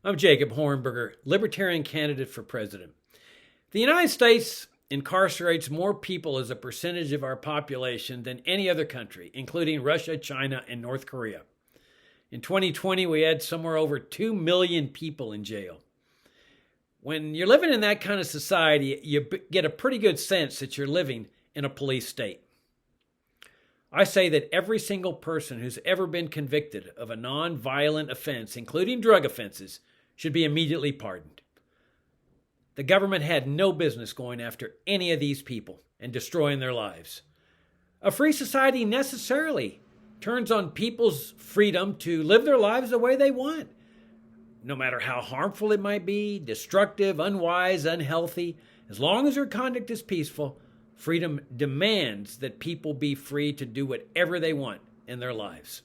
I'm Jacob Hornberger, Libertarian candidate for president. The United States incarcerates more people as a percentage of our population than any other country, including Russia, China, and North Korea. In 2020, we had somewhere over 2 million people in jail. When you're living in that kind of society, you get a pretty good sense that you're living in a police state. I say that every single person who's ever been convicted of a non-violent offense, including drug offenses, should be immediately pardoned. The government had no business going after any of these people and destroying their lives. A free society necessarily turns on people's freedom to live their lives the way they want. No matter how harmful it might be, destructive, unwise, unhealthy, as long as their conduct is peaceful, freedom demands that people be free to do whatever they want in their lives.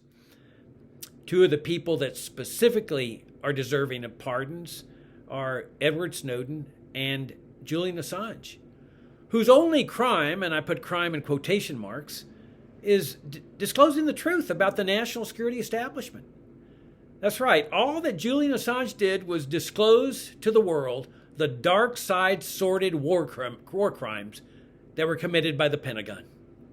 Two of the people that specifically are deserving of pardons are Edward Snowden and Julian Assange, whose only crime, and I put crime in quotation marks, is disclosing the truth about the national security establishment. That's right, all that Julian Assange did was disclose to the world the dark side sordid war crimes that were committed by the Pentagon.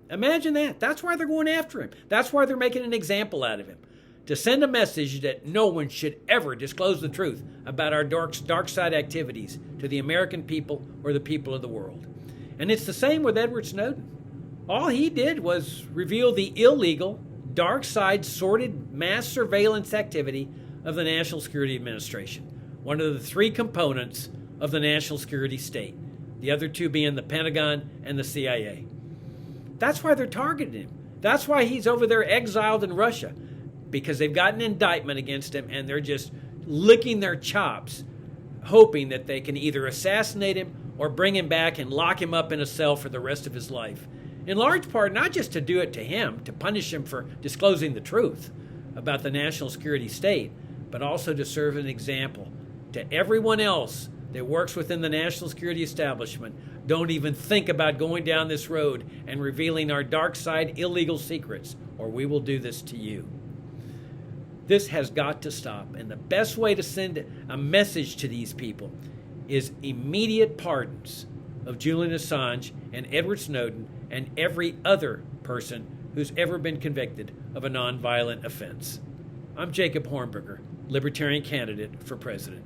Imagine that. That's why they're going after him. That's why they're making an example out of him. To send a message that no one should ever disclose the truth about our dark side activities to the American people or the people of the world. And it's the same with Edward Snowden. All he did was reveal the illegal, dark side, sordid mass surveillance activity of the National Security Administration, one of the three components of the national security state, the other two being the Pentagon and the CIA. That's why they're targeting him. That's why he's over there exiled in Russia, because they've got an indictment against him and they're just licking their chops, hoping that they can either assassinate him or bring him back and lock him up in a cell for the rest of his life. In large part, not just to do it to him, to punish him for disclosing the truth about the national security state, but also to serve an example to everyone else that works within the national security establishment. Don't even think about going down this road and revealing our dark side illegal secrets, or we will do this to you. This has got to stop, and the best way to send a message to these people is immediate pardons of Julian Assange and Edward Snowden and every other person who's ever been convicted of a nonviolent offense. I'm Jacob Hornberger, Libertarian candidate for president.